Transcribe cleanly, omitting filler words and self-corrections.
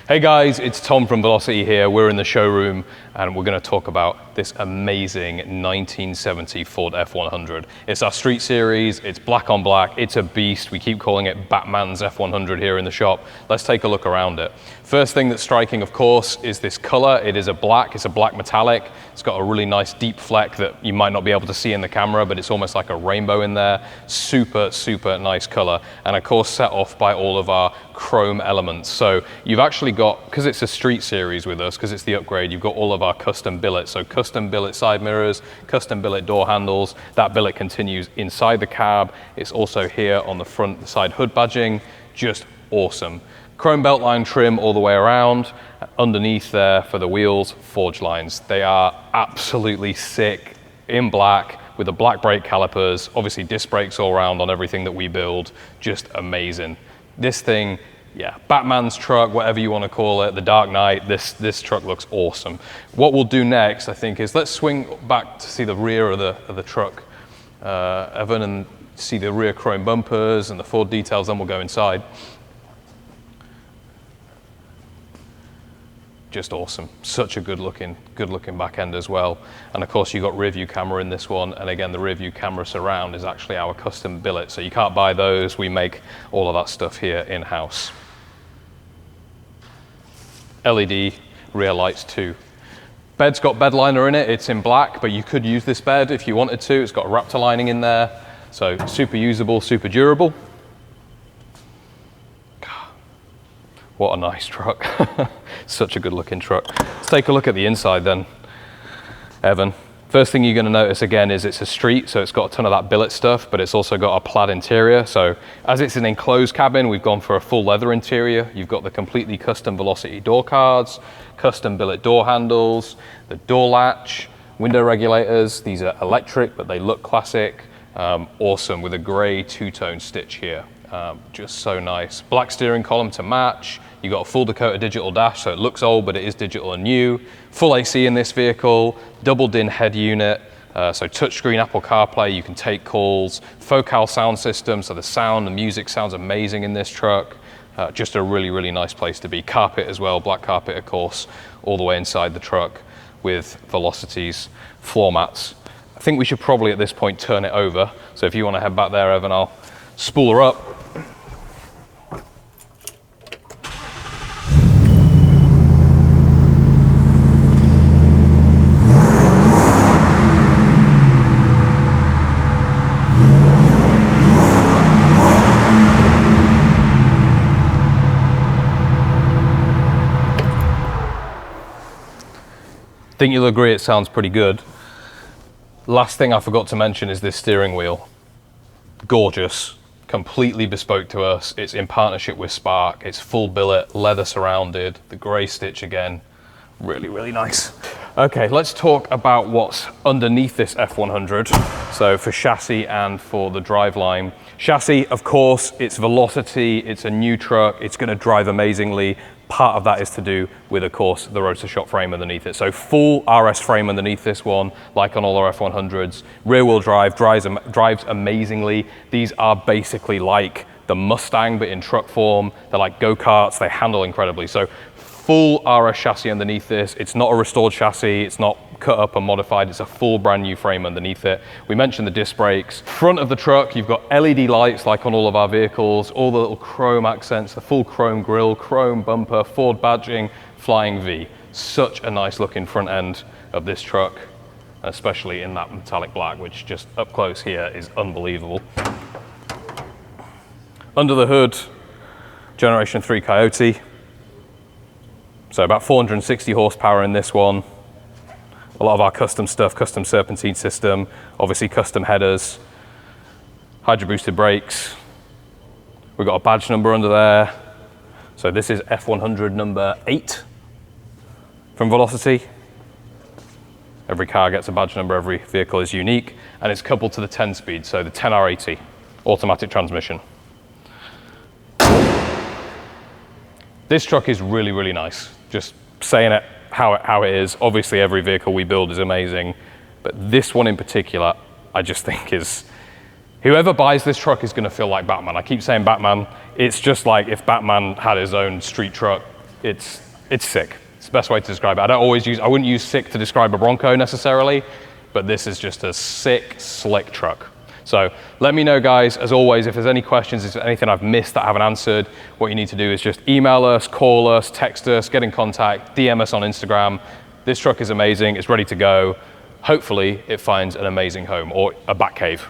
Hey guys, it's Tom from Velocity here. We're in the showroom and we're going to talk about this amazing 1970 Ford F-100. It's our street series, it's black on black, it's a beast. We keep calling it Batman's F-100 here in the shop. Let's take a look around it. First thing that's striking, of course, is this color. It is it's a black metallic. It's got a really nice deep fleck that you might not be able to see in the camera, but it's almost like a rainbow in there. Super, super nice color. And of course, set off by all of our chrome elements. So you've actually got, because it's a street series with us, because it's the upgrade, you've got all of our custom billets. So custom billet side mirrors, custom billet door handles. That billet continues inside the cab. It's also here on the front side hood badging. Just awesome. Chrome beltline trim all the way around. Underneath there for the wheels, Forglines. They are absolutely sick in black with the black brake calipers. Obviously disc brakes all around on everything that we build. Just amazing. This thing, yeah, Batman's truck, whatever you want to call it, the Dark Knight, this truck looks awesome. What we'll do next, I think, is let's swing back to see the rear of the truck, Evan, and see the rear chrome bumpers and the Ford details, then we'll go inside. Just awesome. Such a good looking back end as well. And of course, you've got rear view camera in this one. And again, the rear view camera surround is actually our custom billet. So you can't buy those. We make all of that stuff here in-house. LED rear lights too. Bed's got bed liner in it. It's in black, but you could use this bed if you wanted to. It's got a Raptor lining in there. So super usable, super durable. What a nice truck. Such a good looking truck. Let's take a look at the inside then, Evan. First thing you're going to notice again is it's a street, so it's got a ton of that billet stuff, but it's also got a plaid interior. So as it's an enclosed cabin, we've gone for a full leather interior. You've got the completely custom Velocity door cards, custom billet door handles, the door latch, window regulators. These are electric, but they look classic. Awesome with a gray two-tone stitch here. Just so nice. Black steering column to match. You got a full Dakota digital dash, so it looks old, but it is digital and new. Full AC in this vehicle, double DIN head unit, so touchscreen Apple CarPlay, you can take calls. Focal sound system, so the music sounds amazing in this truck. Just a really, really nice place to be. Carpet as well, black carpet, of course, all the way inside the truck with Velocity's floor mats. I think we should probably at this point turn it over. So if you want to head back there, Evan, I'll spool her up. I think you'll agree it sounds pretty good. Last thing I forgot to mention is this steering wheel. Gorgeous, completely bespoke to us. It's in partnership with Spark. It's full billet, leather surrounded, the gray stitch again. Really, really nice. Okay, let's talk about what's underneath this F-100. So for chassis and for the driveline. Chassis, of course, it's Velocity, it's a new truck, it's gonna drive amazingly. Part of that is to do with, of course, the rotor shop frame underneath it. So full RS frame underneath this one, like on all our F-100s. Rear wheel drive, drives amazingly. These are basically like the Mustang, but in truck form. They're like go-karts, they handle incredibly. So full RS chassis underneath this. It's not a restored chassis, it's not cut up and modified, it's a full brand new frame underneath it. We mentioned the disc brakes. Front of the truck, you've got LED lights like on all of our vehicles, all the little chrome accents, the full chrome grille, chrome bumper, Ford badging, flying V. Such a nice looking front end of this truck, especially in that metallic black, which just up close here is unbelievable. Under the hood, Generation 3 Coyote. So about 460 horsepower in this one. A lot of our custom stuff, custom serpentine system, obviously custom headers, hydro boosted brakes. We've got a badge number under there. So this is F-100 number 8 from Velocity. Every car gets a badge number, every vehicle is unique, and it's coupled to the 10-speed, so the 10R80 automatic transmission. This truck is really, really nice. Just saying it how it is. Obviously every vehicle we build is amazing, but this one in particular, I just think is, whoever buys this truck is gonna feel like Batman. I keep saying Batman. It's just like if Batman had his own street truck, it's sick. It's the best way to describe it. I wouldn't use sick to describe a Bronco necessarily, but this is just a sick, slick truck. So let me know, guys, as always, if there's any questions, if there's anything I've missed that I haven't answered, what you need to do is just email us, call us, text us, get in contact, DM us on Instagram. This truck is amazing, it's ready to go. Hopefully it finds an amazing home or a bat cave.